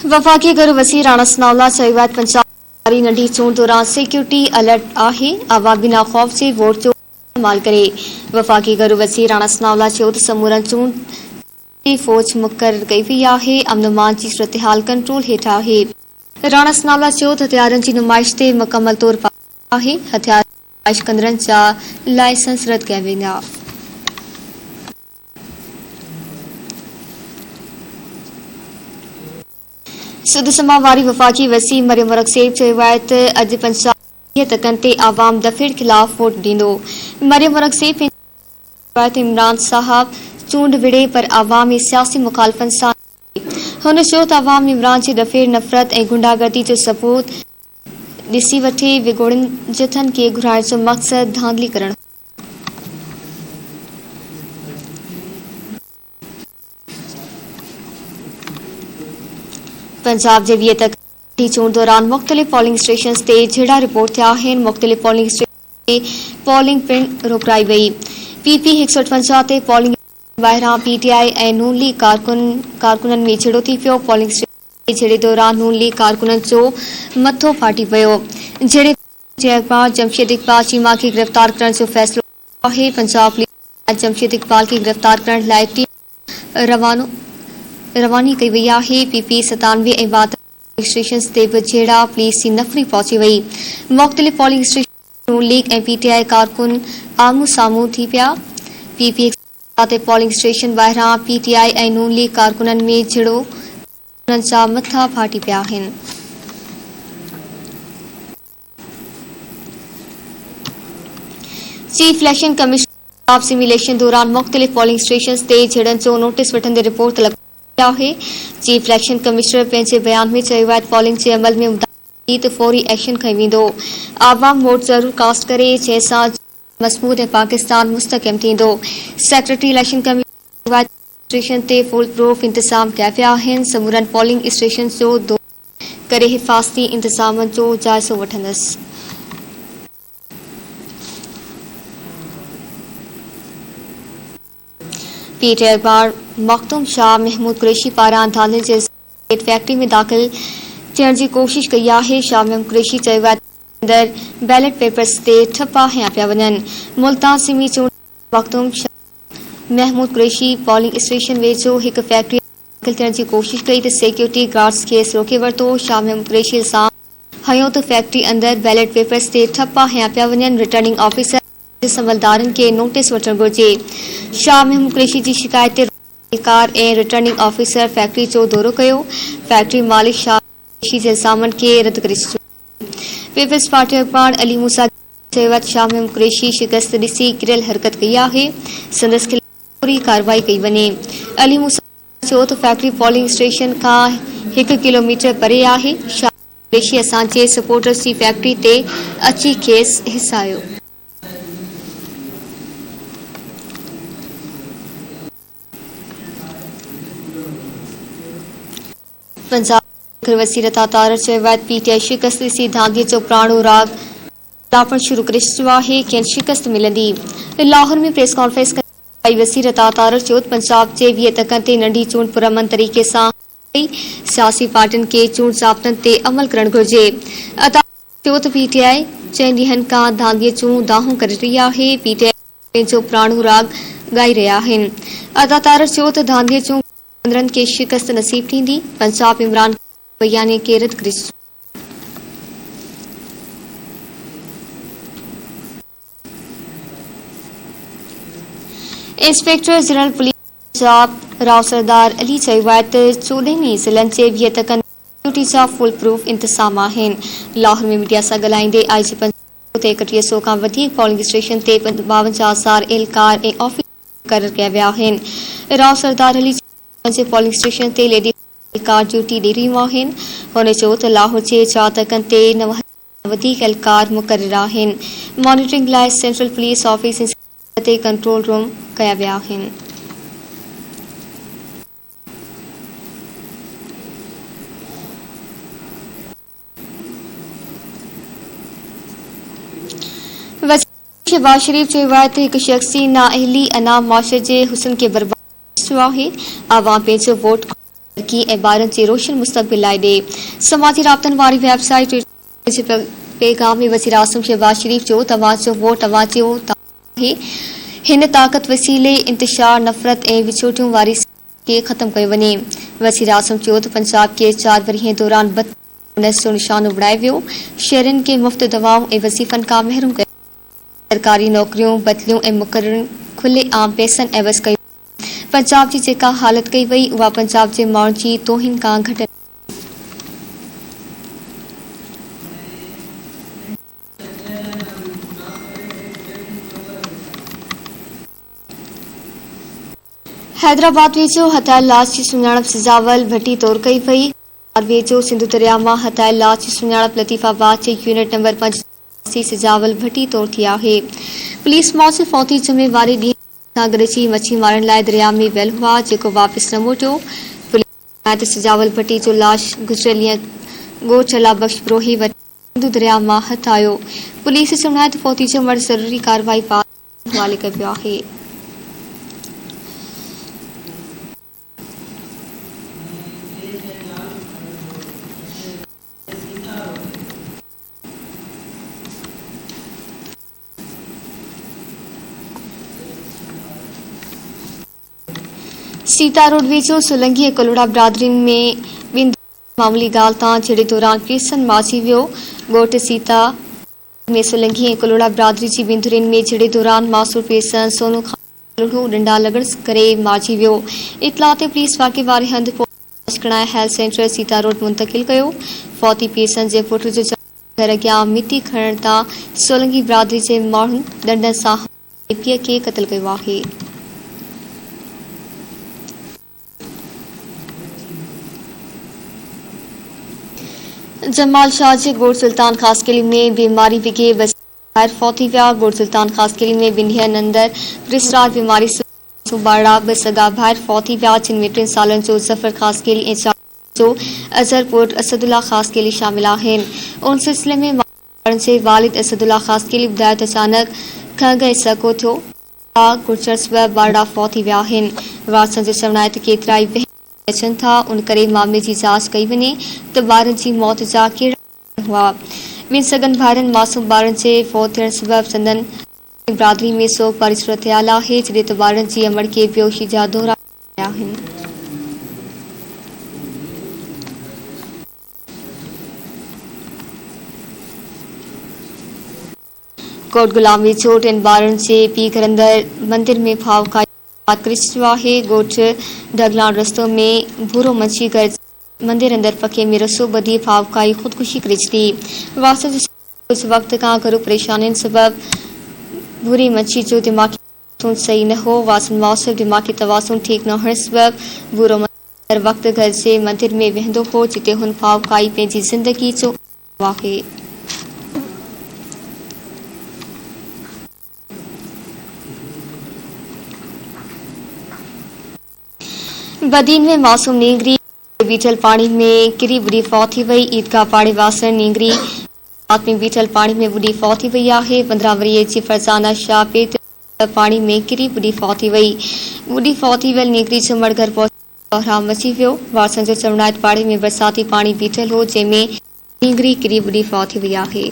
वफाकी गुरु वसी राणा सनाउल्ला चयो पंजाब नंढी चूंड दौरान सिक्योरिटी अलर्ट आहे आवाम बिना खौफ से वोट जो इस्तेमाल करे। वफाकी गुरु वसी राणा सनाउल्ला चयो त समूरन चूंड जी फौज मुक़रर कई वई आहे। अमन जी सूरत हाल कंट्रोल हेठ आहे। राणा सनाउल्ला चयो त हथियारनि जी नुमाइश ते मुकम्मल तौर पाबंदी आहे। हथियार नुमाइश कंदड़नि जा लाइसेंस रद्द कया वेंदा। सुदसमा वारी वफाकी वसी मरियम वरकसेब चयो आहे त अॼु पंजाब तकनि ते आवाम दफ़ेड़ ख़िलाफ़ वोट ॾींदो। मरियम वरकसेब इमरान साहब चूंड विड़े पर आवाम ऐं सियासी मुखालफ़नि सां हुन चयो त आवाम इमरान जे दफ़ेड़ नफ़रत ऐं गुंडागर्दी जो सबूत ॾिसी वठे। विगोड़नि जथनि खे घुराइण जो मक़सद धांधली करणु। पंजाब जे 20 तक चूंड दौरान मुख़्तलिफ़ पोलिंग स्टेशन ते झेड़ा रिपोर्ट थिया आहिनि। मुख़्तलिफ़ पोलिंग स्टेशन ते पोलिंग पिण रोकाई वई। पीपी 158 ते पोलिंग ॿाहिरां पीटीआई ऐं नून लीग कारकुननि में झेड़ो थी पियो। पोलिंग स्टेशन ते झेड़े दौरान नून लीग कारकुननि जो मथो फाटी पियो। झेड़े अख़बार जमशेद इक़बाल चीमा खे गिरफ़्तार करण जो फ़ैसिलो आहे। पंजाब पुलिस जमशेद इक़बाल खे गिरफ़्तार करण लाइ टीम रवानी कई वई आहे। पीपी 97 ऐं 72 स्टेशन ते बि झेड़ा पुलिस जी नफ़री पहुची वई। मुख़्तलिफ़ पोलिंग स्टेशन नून लीग ऐं पीटीआई कारकुन आम्हूं साम्हूं थी पिया। पीपी 157 ते पोलिंग स्टेशन ॿाहिरां पीटीआई ऐं नून लीग कारकुननि में झेड़ो उन्हनि जा मथा फाटी पिया आहिनि। चीफ इलेक्शन कमिश्नर सिमुलेशन दौरान मुख़्तलिफ़ पोलिंग स्टेशन ते झेड़नि जो नोटिस वठंदे रिपोर्ट तलब आहे। चीफ इलेक्शन कमिश्नर पंहिंजे बयान में चयो आहे त पोलिंग जे अमल में मुताबिक़ त फौरी एक्शन खंयो वेंदो। आवाम वोट ज़रूर कास्ट करे जंहिंसां मज़बूत ऐं पाकिस्तान मुस्तक़िम थींदो। सेक्रेटरी इलेक्शन कमिश्नर स्टेशन ते फुल प्रूफ इंतज़ाम कया विया आहिनि। समूरनि पोलिंग स्टेशन जो दौरो करे हिफ़ाज़ती इंतज़ामनि जो जाइज़ो वठंदसि। पीटीआई अख़बार मखदूम शाह महमूद कुरैशी पारां धांधले जे फैक्ट्री में दाख़िल थियण जी कोशिश कई आहे। शाह महमूद कुरैशी चयो आहे त अंदरि बैलेट पेपर्स ते ठपा हया पिया वञनि। मुल्तान सिमी चूंड मखदूम शाह महमूद कुरैशी पोलिंग स्टेशन वेझो हिकु फैक्ट्री में दाख़िल थियण जी कोशिश कई त सिक्योरिटी गार्ड्स खेसि रोके वरितो। शाह महमूद कुरैशी इल्ज़ाम हयो त फैक्ट्री अंदरि बैलेट पेपर्स ते ठपा हया पिया वञनि। रिटर्निंग ऑफिसर समलदारनि खे नोटिस वठणु घुर्जे। शाह महमूद कुरैशी जी शिकायत ते एहलकार ऐं रिटर्निंग ऑफिसर फैक्ट्री जो दौरो कयो। फैक्ट्री मालिक शाह कुरैशी जे इल्ज़ामनि खे रद्द करे छॾियो। पीपल्स पार्टी अख़बार अली मूसा चयो आहे त शाह महमूद कुरैशी शिकस्त ॾिसी किरियल हरकत कई आहे। संदसि ख़िलाफ़ फौरी कार्रवाई कई वञे। अली मूसा चयो त फैक्ट्री पोलिंग स्टेशन खां 1 किलोमीटर परे आहे। शाह कुरैशी असांजे सपोर्टर्स जी फैक्ट्री ते अची खेसि हिसायो। पंजाब वसी रता तारर चयो आहे त पीटीआई शिकस्त ॾिसी धांधलीअ जो पुराणो राग लापण शुरू करे छॾियो आहे। खेनि शिकस्त मिलंदी। लाहौर में प्रेस कॉन्फ्रेंस कंदे वसी रता तारर चयो त पंजाब जे 20 तकनि ते नंढी चूंड पुरअमन तरीक़े सां सियासी पार्टियुनि खे चूंड ज़ाब्तनि ते अमल करणु घुर्जे। चयो त पीटीआई 4 ॾींहनि खां धांधलीअ जूं दाहूं करे रही आहे। पीटीआई पंहिंजो पुराणो राग ॻाए रहिया आहिनि। अदा तारर चयो त धांधलीअ जूं कंदड़नि खे शिकस्त नसीब थींदी। पंजाब इमरान बयाने खे रद्द करे छॾियो। Inspector general police Punjab Rao Sardar Ali चयो आहे त 14 ज़िलनि जे 20 तकनि सिक्योरिटी जा फुल प्रूफ इंतज़ाम आहिनि। लाहौर में मीडिया सां ॻाल्हाईंदे आईजी पंजाब ते 3100 खां वधीक पोलिंग स्टेशन ते 52,000 एहलकार ऐं ऑफिसर मुक़रर कया विया आहिनि। राव सरदार अली जे पोलिंग स्टेशन ते लेडी एहलकार ड्यूटी ॾेई रहियूं आहिनि। हुन चयो त लाहौर जे 4 तकनि ते 9,000 खां वधीक एहलकार मुक़रर आहिनि। मॉनिटरिंग लाइ सेंट्रल पुलिस ऑफिस ते कंट्रोल रूम कया विया आहिनि। शहबाज शरीफ चयो आहे त हिकु शख़्स जी नाअहली अना मुआशरे जे हुस्न खे बर्बाद करे छॾियो आहे। आवाम पंहिंजो वोट की ऐं ॿारनि जे रोशन मुस्तक़बिल लाइ ॾे। समाजी राब्तनि वारी वेबसाइट जे पैगाम में वज़ीर आज़म शहबाज शरीफ जो तवज्जो वोट तवज्जो आहे। हिन ताक़त वसीले इंतशार नफ़रत ऐं विछोटियूं वारी खे ख़त्म कयो वञे। वज़ीर आज़म चयो त पंजाब खे 4 वरियनि दौरान 32 जो निशानो बणायो वियो। शहरनि खे मुफ़्त दवाऊं ऐं वज़ीफ़नि खां महरूम कयो। सरकारी नौकरियूं बदिलियूं ऐं मुक़ररनि खुले आम पैसनि एवज़ कयूं। पंजाब जी जेका हालत कई वई उहा पंजाब जे माण्हुनि जी तौहीन खां घटि। हैदराबाद वेझो हथायल लाश जी सुञाणप सिजावल भट्टी तौर कई वई। वेझो सिंधु दरिया मां हथायल लाश जी सुञाणप लतीफ़ाबाद जे यूनिट नंबर 5 सिजावल भट्टी तौर थी आहे। पुलिस मौजूद फौती जुमे वारे ॾींहुं सां गॾिजी मच्छी मारण लाइ दरिया में वियल हुआ, जेको वापसि न मोटियो। पुलिस सिजावल भट्टी जो लाश गुज़िरियल ॾींहुं ॻोठ अला बख्श ब्रोही वटि सिंधु दरिया मां हथ आयो। पुलिस चवण त फौती जो मर्द ज़रूरी कार्रवाई पास हवाले कयो वियो आहे। सीता रोड वेझो सोलंगी ऐं कलोड़ा बिरादरी में ॿिनि मामूली ॻाल्हि तां झेड़े दौरान केसन माची वियो। ॻोठ सीता में सोलंगी ऐं कलोड़ा बिरादरी जी बिंदुरिन में झेड़े दौरान मासूर पेसन सोनू खान डंडा लॻण करे मारिजी वियो। इतला ते पुलिस वाक़े वारे हंधि पहुचण हेल्थ सेंटर सीता रोड मुंतक़िल कयो। फौती पेसन जे पुट जो घर अॻियां मिटी खणण तां सोलंगी बिरादरी जे माण्हुनि डंडनि सां पीउ खे क़त्ल कयो आहे। जमाल शाह जे ॻोठ सुल्तान खासकेली में बीमारी विघे ॿाहिरि फौती विया। ॻोठ सुल्तान खासकेली में 2 ॾींहनि अंदर विस्तार बीमारी सुबाड़ा 2 सगा ॿाहिरि फौती विया, जिन में 3 सालनि जो ज़फर खासकेली ऐं 4 जो अज़हर पुट असदुल्ला खासकेली शामिल आहिनि। उन सिलसिले में ॿारनि जे वालिद असदुल्ला खासकेली ॿुधायो त अचानक खंघ ऐं सको थियो। गुर्जर सबबि ॿारड़ा फौती विया आहिनि। वारसनि जो चवण आहे त केतिरा ई अचनि था, उन करे मामले जी जांच कई वञे त ॿारनि जी मौत जा कहिड़ा हुआ। 2 सगनि भाइरनि मासूम ॿारनि जे फौत थियण सबबि संदन बिरादरी में सोग वारी सूरतहाल आहे, जॾहिं त ॿारनि जी अमड़ खे बेहोशी जा दौरा आहिनि। कोट गुलाम वेझो 3 ॿारनि जे पीउ घर अंदरि मंदिर में फाव खाई करे चुको आहे। ॻोठ ढगलाण रस्तो में भूरो मंछी घर मंदिर अंदर पखे में रसो ॿधी फाव खाई ख़ुदकुशी करे छॾी। वारसनि जो कुझु वक़्त खां घरू परेशानियुनि सबबि भूरी मंछी जो दिमाग़ी तवाज़ुन सही न हो। वारसनि मौसम दिमाग़ी तवाज़ुन ठीक न हुअण सबबि भूरो मंछी हर वक़्त घर जे मंदिर में वेंदो हो, जिते हुन फाव खाई पंहिंजी ज़िंदगी जो आहे। बदीन में मासूम नींगरी बीठल पानी में किरी बुरी फौत थी वई। ईदगाह पाड़े वासण नींगरी रात में बीठल पानी में बुरी फौत थी वई आहे। 15 वरिये जी फरज़ाना शाह पेत पानी में किरी बुरी फौत थी वई। बुरी फौत थी वियल नींगरी जो मड़ घर पहुची कोहराम मची वियो। वारसनि जो चवण आहे त पाड़े में बरसाती पानी बीठल हो, जंहिंमें नींगरी किरी बुरी फौत थी वई आहे।